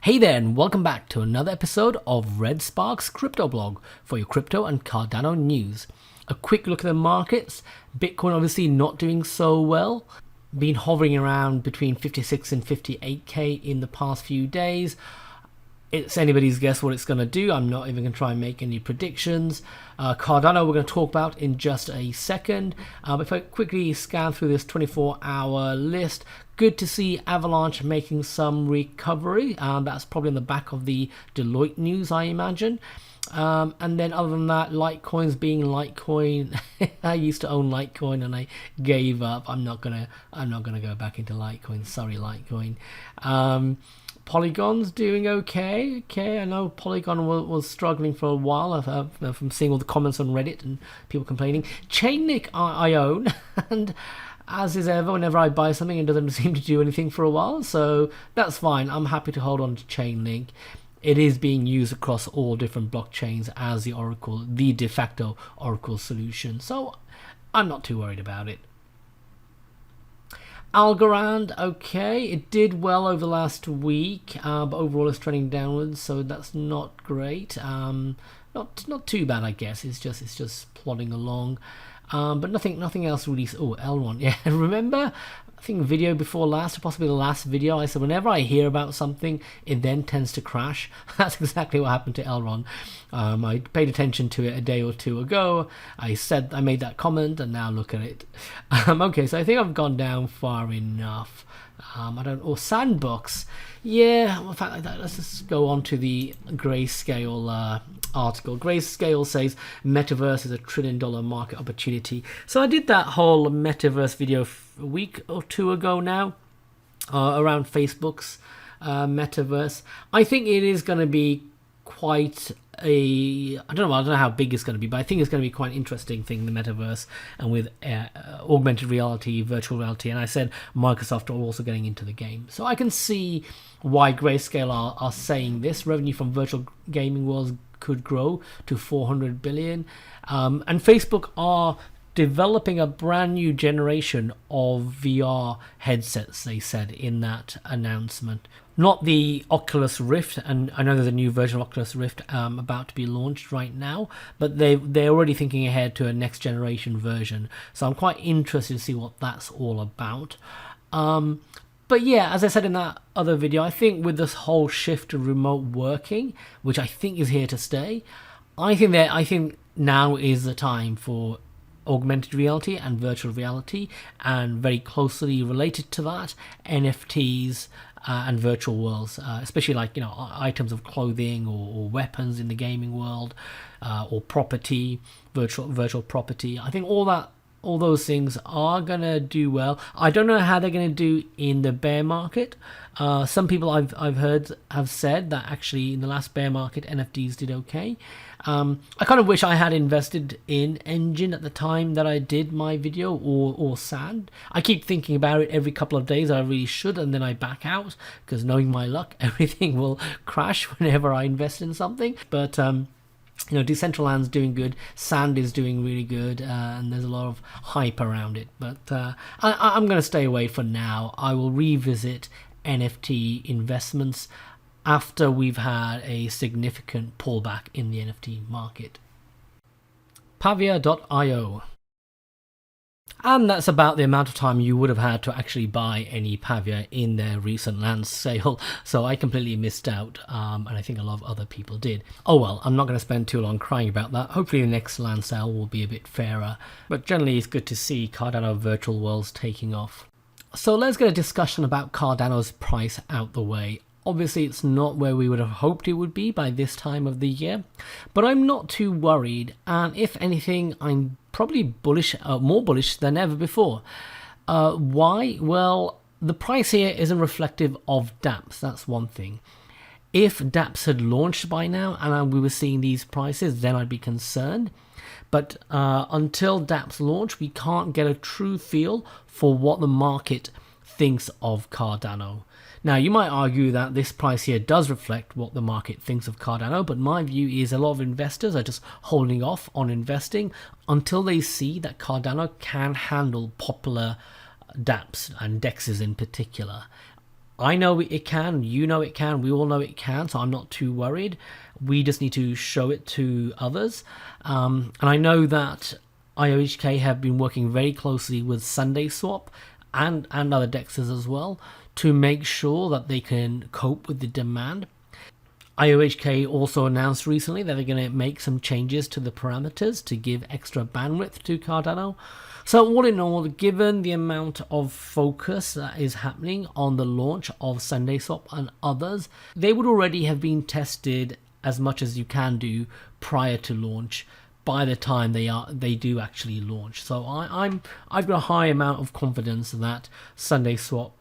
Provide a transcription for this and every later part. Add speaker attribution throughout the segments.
Speaker 1: Hey there, and welcome back to another episode of Red Spark's Crypto Blog for your crypto and Cardano news. A quick look at the markets. Bitcoin obviously not doing so well. Been hovering around between 56 and 58k in the past few days. It's anybody's guess what it's going to do. I'm not even going to try and make any predictions. Cardano we're going to talk about in just a second. If I quickly scan through this 24-hour list, good to see Avalanche making some recovery. That's probably on the back of the Deloitte news, I imagine. And then other than that, Litecoin's being Litecoin. I used to own Litecoin and I gave up. I'm not gonna go back into Litecoin. Sorry, Litecoin. Polygon's doing okay. I know Polygon was struggling for a while from seeing all the comments on Reddit and people complaining. Chainlink I own, and as is ever, whenever I buy something, it doesn't seem to do anything for a while, so that's fine. I'm happy to hold on to Chainlink. It is being used across all different blockchains as the Oracle, the de facto Oracle solution, so I'm not too worried about it. Algorand, okay, it did well over the last week, but overall it's trending downwards, so that's not great. Not too bad, I guess. It's just plodding along, but nothing else really. Oh, L1, yeah. Remember, I think video before last, or possibly the last video, I said whenever I hear about something, it then tends to crash. That's exactly what happened to Elrond. I paid attention to it a day or two ago. I made that comment, and now look at it. Okay, so I think I've gone down far enough. Sandbox. Yeah, in fact, let's just go on to the Grayscale article. Grayscale says Metaverse is a $1 trillion market opportunity. So I did that whole Metaverse video a week or two ago now, around Facebook's Metaverse. I think it is going to be quite I don't know how big it's going to be, but I think it's going to be quite an interesting thing, the Metaverse, and with augmented reality, virtual reality, and I said Microsoft are also getting into the game. So I can see why Grayscale are saying this. Revenue from virtual gaming worlds could grow to 400 billion, and Facebook are developing a brand new generation of VR headsets, they said in that announcement. Not the Oculus Rift, and I know there's a new version of Oculus Rift about to be launched right now, but they're already thinking ahead to a next generation version. So I'm quite interested to see what that's all about. But yeah, as I said in that other video, I think with this whole shift to remote working, which I think is here to stay, I think now is the time for augmented reality and virtual reality, and very closely related to that, NFTs and virtual worlds, especially like items of clothing or weapons in the gaming world, or property, virtual property. I think all those things are gonna do well. I don't know how they're gonna do in the bear market. Some people I've heard have said that actually in the last bear market NFTs did okay. I kind of wish I had invested in Engine at the time that I did my video, or Sand. I keep thinking about it every couple of days. I really should, and then I back out because knowing my luck, everything will crash whenever I invest in something. But Decentraland's doing good, Sand is doing really good, and there's a lot of hype around it. But I'm going to stay away for now. I will revisit NFT investments after we've had a significant pullback in the NFT market. Pavia.io. And that's about the amount of time you would have had to actually buy any Pavia in their recent land sale. So I completely missed out, and I think a lot of other people did. Oh well, I'm not going to spend too long crying about that. Hopefully the next land sale will be a bit fairer. But generally it's good to see Cardano virtual worlds taking off. So let's get a discussion about Cardano's price out the way. Obviously, it's not where we would have hoped it would be by this time of the year, but I'm not too worried, and if anything, I'm probably bullish, more bullish than ever before. Why? Well, the price here isn't reflective of dApps, that's one thing. If dApps had launched by now and we were seeing these prices, then I'd be concerned. But until dApps launch, we can't get a true feel for what the market thinks of Cardano. Now, you might argue that this price here does reflect what the market thinks of Cardano, but my view is a lot of investors are just holding off on investing until they see that Cardano can handle popular dApps and DEXs in particular. I know it can, you know it can, we all know it can, so I'm not too worried. We just need to show it to others. And I know that IOHK have been working very closely with SundaeSwap and other dexes as well to make sure that they can cope with the demand. IOHK also announced recently that they're going to make some changes to the parameters to give extra bandwidth to Cardano. So all in all, given the amount of focus that is happening on the launch of SundaeSwap and others, they would already have been tested as much as you can do prior to launch by the time they do actually launch. So I've got a high amount of confidence that SundaeSwap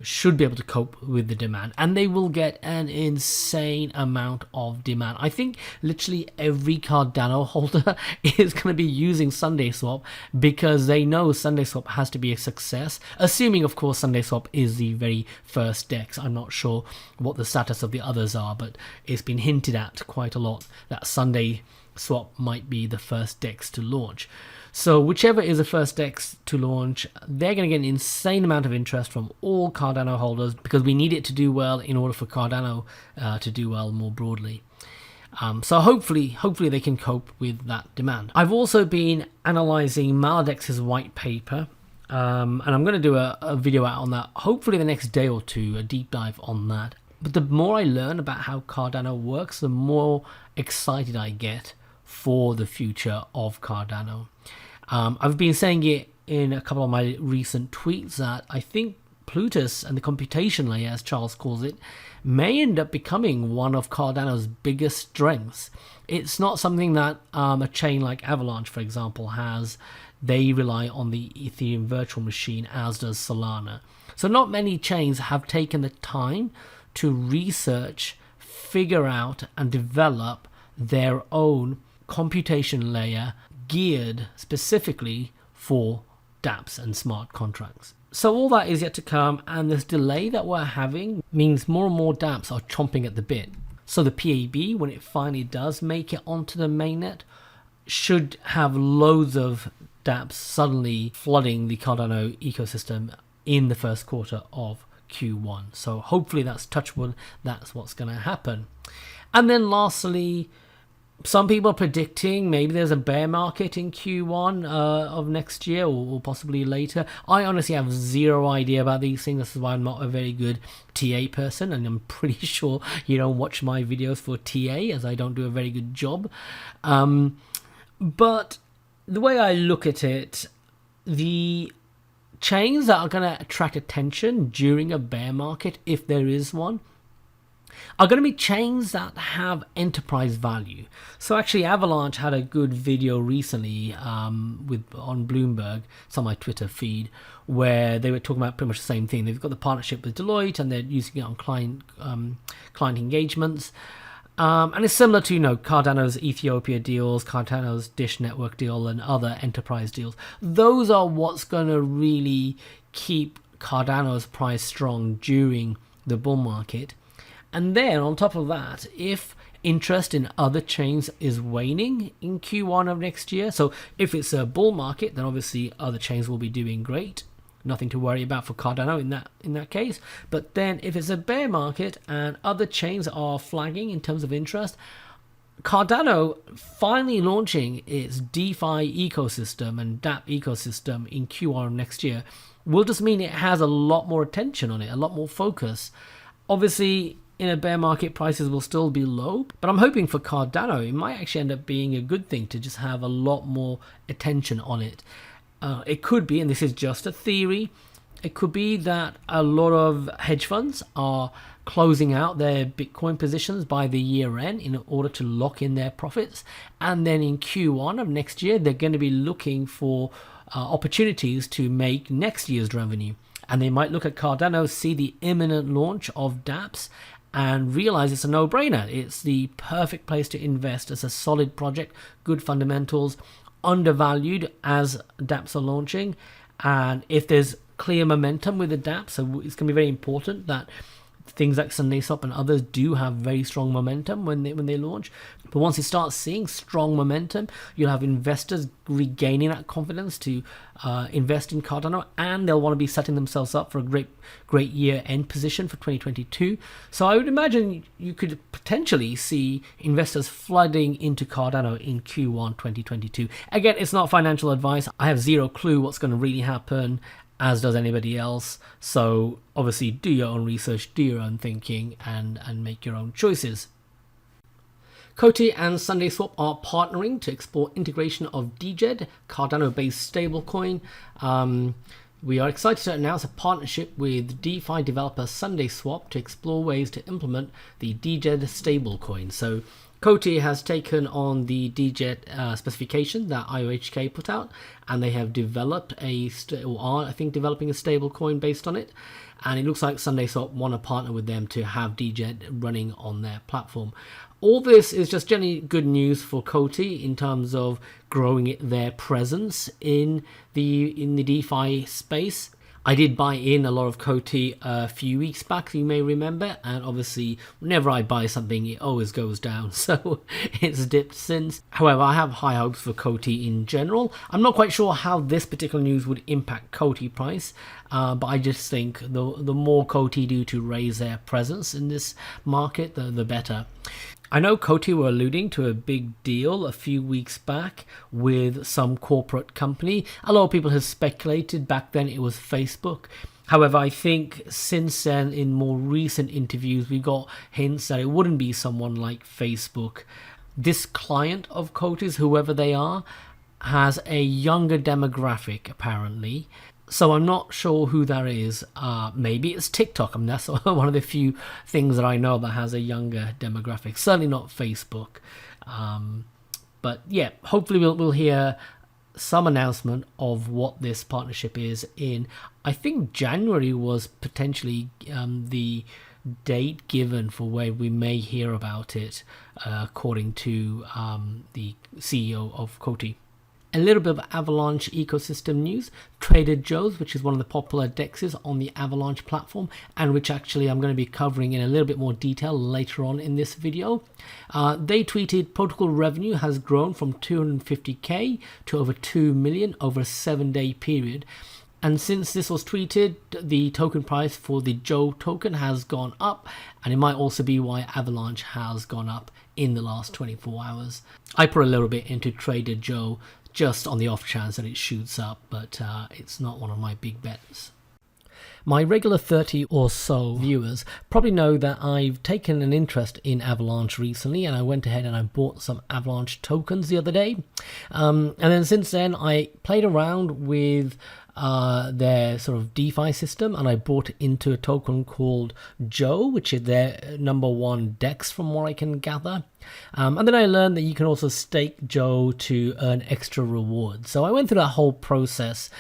Speaker 1: should be able to cope with the demand, and they will get an insane amount of demand. I think literally every Cardano holder is going to be using SundaeSwap because they know SundaeSwap has to be a success, assuming of course SundaeSwap is the very first DEX. I'm not sure what the status of the others are, but it's been hinted at quite a lot that SundaeSwap might be the first DEX to launch. So whichever is the first DEX to launch, they're going to get an insane amount of interest from all Cardano holders because we need it to do well in order for Cardano to do well more broadly. So hopefully they can cope with that demand. I've also been analyzing Maledex's white paper, and I'm going to do a video out on that hopefully the next day or two, a deep dive on that. But the more I learn about how Cardano works, the more excited I get for the future of Cardano. I've been saying it in a couple of my recent tweets that I think Plutus and the computation layer, as Charles calls it, may end up becoming one of Cardano's biggest strengths. It's not something that a chain like Avalanche, for example, has. They rely on the Ethereum virtual machine, as does Solana. So not many chains have taken the time to research, figure out, and develop their own computation layer geared specifically for dApps and smart contracts. So all that is yet to come, and this delay that we're having means more and more dApps are chomping at the bit. So the PAB, when it finally does make it onto the mainnet, should have loads of dApps suddenly flooding the Cardano ecosystem in the first quarter of Q1. So hopefully that's touch wood, that's what's going to happen. And then lastly, some people are predicting maybe there's a bear market in Q1 of next year or possibly later. I honestly have zero idea about these things. This is why I'm not a very good TA person, and I'm pretty sure you don't watch my videos for TA, as I don't do a very good job. But the way I look at it, the chains that are going to attract attention during a bear market, if there is one, are going to be chains that have enterprise value. So actually Avalanche had a good video recently on Bloomberg, it's on my Twitter feed, where they were talking about pretty much the same thing. They've got the partnership with Deloitte and they're using it on client engagements. And it's similar to, Cardano's Ethiopia deals, Cardano's Dish Network deal, and other enterprise deals. Those are what's going to really keep Cardano's price strong during the bull market. And then on top of that, if interest in other chains is waning in Q1 of next year, so if it's a bull market, then obviously other chains will be doing great. Nothing to worry about for Cardano in that case. But then if it's a bear market and other chains are flagging in terms of interest, Cardano finally launching its DeFi ecosystem and dApp ecosystem in Q1 of next year will just mean it has a lot more attention on it, a lot more focus. Obviously, in a bear market, prices will still be low, but I'm hoping for Cardano, it might actually end up being a good thing to just have a lot more attention on it. It could be, and this is just a theory, it could be that a lot of hedge funds are closing out their Bitcoin positions by the year end in order to lock in their profits. And then in Q1 of next year, they're going to be looking for opportunities to make next year's revenue. And they might look at Cardano, see the imminent launch of dApps, and realize it's a no-brainer. It's the perfect place to invest. It's a solid project, good fundamentals, undervalued as dApps are launching. And if there's clear momentum with the dApps, so it's going to be very important that things like SundaySwap and others do have very strong momentum when they launch. But once you start seeing strong momentum, you'll have investors regaining that confidence to invest in Cardano, and they'll want to be setting themselves up for a great year-end position for 2022. So I would imagine you could potentially see investors flooding into Cardano in Q1 2022. Again, it's not financial advice. I have zero clue what's going to really happen, as does anybody else. So obviously do your own research, do your own thinking, and make your own choices. Coty and SundaySwap are partnering to explore integration of DGED, Cardano-based stablecoin. We are excited to announce a partnership with DeFi developer SundaySwap to explore ways to implement the DGED stablecoin. So Coty has taken on the DGED specification that IOHK put out, and they have developed developing a stablecoin based on it. And it looks like SundaySwap want to partner with them to have DGED running on their platform. All this is just generally good news for Coty in terms of growing their presence in the DeFi space. I did buy in a lot of Coty a few weeks back, you may remember, and obviously whenever I buy something it always goes down, so it's dipped since. However, I have high hopes for Coty in general. I'm not quite sure how this particular news would impact Coty price, but I just think the more Coty do to raise their presence in this market, the better. I know Coty were alluding to a big deal a few weeks back with some corporate company. A lot of people have speculated back then it was Facebook. However, I think since then, in more recent interviews, we got hints that it wouldn't be someone like Facebook. This client of Coty's, whoever they are, has a younger demographic, apparently. So I'm not sure who that is. Maybe it's TikTok. I mean, that's one of the few things that I know that has a younger demographic. Certainly not Facebook. But yeah, hopefully we'll hear some announcement of what this partnership is in. I think January was potentially the date given for where we may hear about it, according to the CEO of Coty. A little bit of Avalanche ecosystem news. Trader Joe's, which is one of the popular dexes on the Avalanche platform, and which actually I'm going to be covering in a little bit more detail later on in this video. They tweeted protocol revenue has grown from 250k to over 2 million over a 7-day period. And since this was tweeted, the token price for the Joe token has gone up, and it might also be why Avalanche has gone up in the last 24 hours. I put a little bit into Trader Joe just on the off chance that it shoots up, but it's not one of my big bets. My regular 30 or so viewers probably know that I've taken an interest in Avalanche recently, and I went ahead and I bought some Avalanche tokens the other day. And then since then I played around with their sort of DeFi system, and I bought into a token called Joe, which is their #1 DEX from what I can gather. And then I learned that you can also stake Joe to earn extra rewards. So I went through that whole process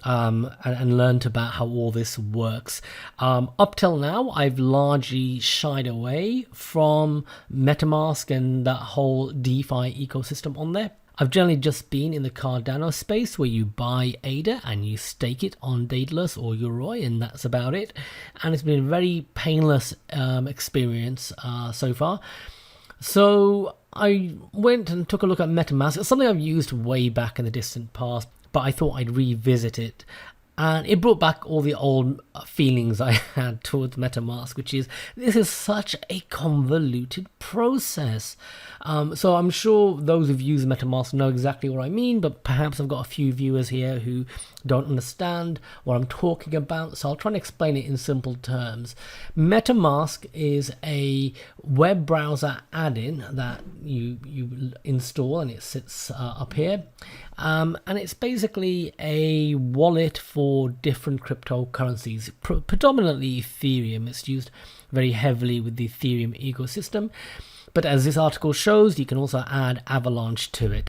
Speaker 1: and learned about how all this works. Up till now, I've largely shied away from Metamask and that whole DeFi ecosystem on there. I've generally just been in the Cardano space where you buy ADA and you stake it on Daedalus or Yoroi, and that's about it. And it's been a very painless experience so far. So I went and took a look at Metamask. It's something I've used way back in the distant past, but I thought I'd revisit it. And it brought back all the old feelings I had towards Metamask, which is, this is such a convoluted process. So I'm sure those who've used Metamask know exactly what I mean, but perhaps I've got a few viewers here who don't understand what I'm talking about, so I'll try and explain it in simple terms. Metamask is a web browser add-in that you install, and it sits up here. And it's basically a wallet for different cryptocurrencies, predominantly Ethereum. It's used very heavily with the Ethereum ecosystem. But as this article shows, you can also add Avalanche to it.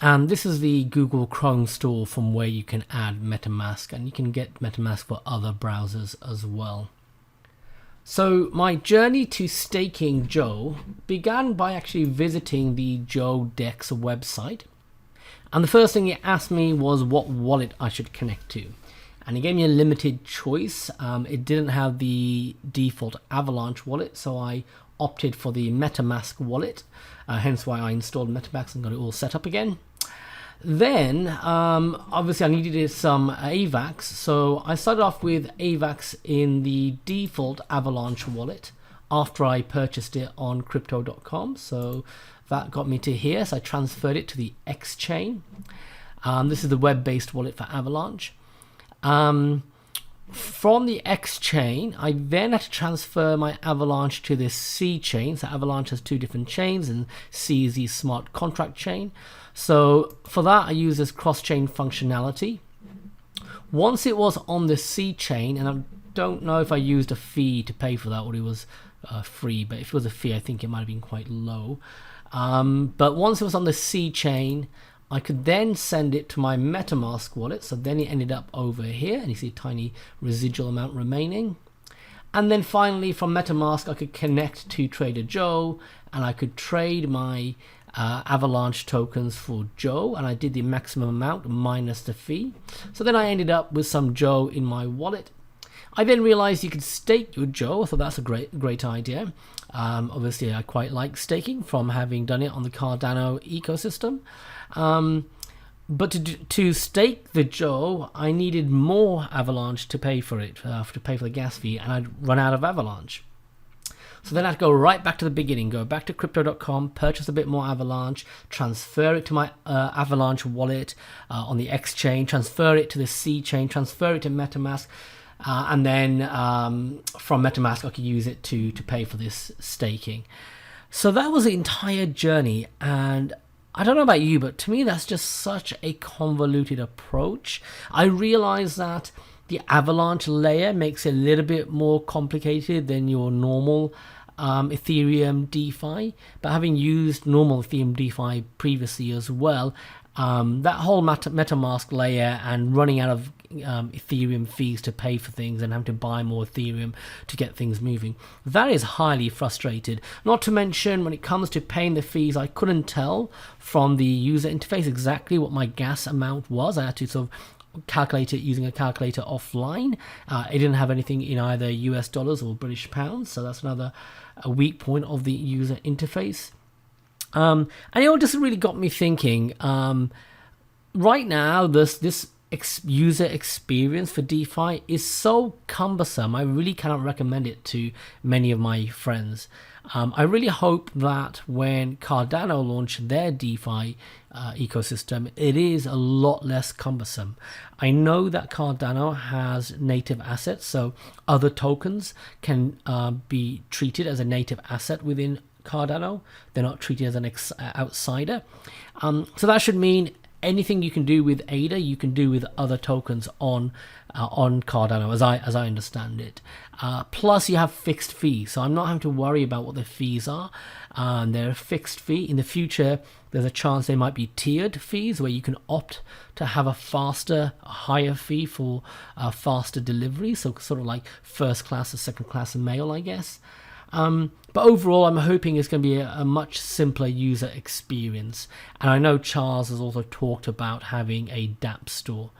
Speaker 1: And this is the Google Chrome store from where you can add Metamask, and you can get Metamask for other browsers as well. So my journey to staking Joe began by actually visiting the Joe DEX website. And the first thing it asked me was what wallet I should connect to. and it gave me a limited choice. It didn't have the default Avalanche wallet, so I opted for the Metamask wallet, hence why I installed Metamask and got it all set up again. Then obviously I needed some AVAX, so I started off with AVAX in the default Avalanche wallet after I purchased it on crypto.com. So that got me to here, so I transferred it to the X chain. This is the web-based wallet for Avalanche. From the X chain, I then had to transfer my Avalanche to this C chain. So Avalanche has two different chains, and C is the smart contract chain. So for that, I use this cross-chain functionality. Once it was on the C chain, and I don't know if I used a fee to pay for that or it was free, but if it was a fee, I think it might have been quite low. But once it was on the C chain, I could then send it to my Metamask wallet. So then it ended up over here, and you see a tiny residual amount remaining. And then finally from Metamask, I could connect to Trader Joe, and I could trade my Avalanche tokens for Joe, and I did the maximum amount minus the fee. So then I ended up with some Joe in my wallet. I then realized you could stake your Joe. I thought that's a great idea. Obviously, I quite like staking from having done it on the Cardano ecosystem. But to stake the Joe, I needed more Avalanche to pay for it, to pay for the gas fee, and I'd run out of Avalanche. So then I'd go right back to the beginning, go back to crypto.com, purchase a bit more Avalanche, transfer it to my Avalanche wallet on the X chain, transfer it to the C chain, transfer it to Metamask, and then from Metamask I could use it to pay for this staking. So that was the entire journey, and I don't know about you, but to me that's just such a convoluted approach. I realize that the Avalanche layer makes it a little bit more complicated than your normal Ethereum DeFi, but having used normal Ethereum DeFi previously as well, that whole MetaMask layer and running out of Ethereum fees to pay for things and having to buy more Ethereum to get things moving, that is highly frustrated. Not to mention, when it comes to paying the fees, I couldn't tell from the user interface exactly what my gas amount was. I had to sort of calculate it using a calculator offline. It didn't have anything in either US dollars or British pounds, so that's another weak point of the user interface. And it all just really got me thinking. Right now, this user experience for DeFi is so cumbersome. I really cannot recommend it to many of my friends. I really hope that when Cardano launch their DeFi ecosystem, it is a lot less cumbersome. I know that Cardano has native assets, so other tokens can be treated as a native asset within Cardano. They're not treated as an outsider. So that should mean anything you can do with ADA, you can do with other tokens on Cardano, as I understand it. Plus, you have fixed fees, so I'm not having to worry about what the fees are. They're a fixed fee. In the future, there's a chance they might be tiered fees where you can opt to have a higher fee for faster delivery. So sort of like first class or second class mail, I guess. But overall, I'm hoping it's going to be a much simpler user experience. And I know Charles has also talked about having a dApp store.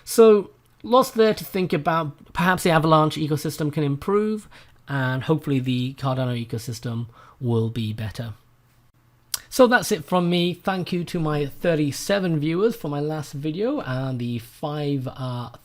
Speaker 1: So lots there to think about. Perhaps the Avalanche ecosystem can improve, and hopefully the Cardano ecosystem will be better. So that's it from me. Thank you to my 37 viewers for my last video and the 5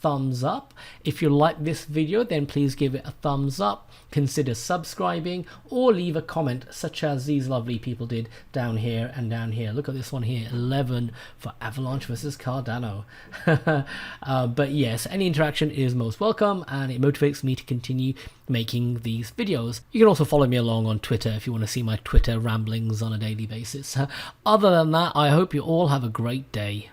Speaker 1: thumbs up. If you like this video, then please give it a thumbs up. Consider subscribing or leave a comment such as these lovely people did down here and down here. Look at this one here, 11 for Avalanche versus Cardano. But yes, any interaction is most welcome, and it motivates me to continue making these videos. You can also follow me along on Twitter if you want to see my Twitter ramblings on a daily basis. Other than that, I hope you all have a great day.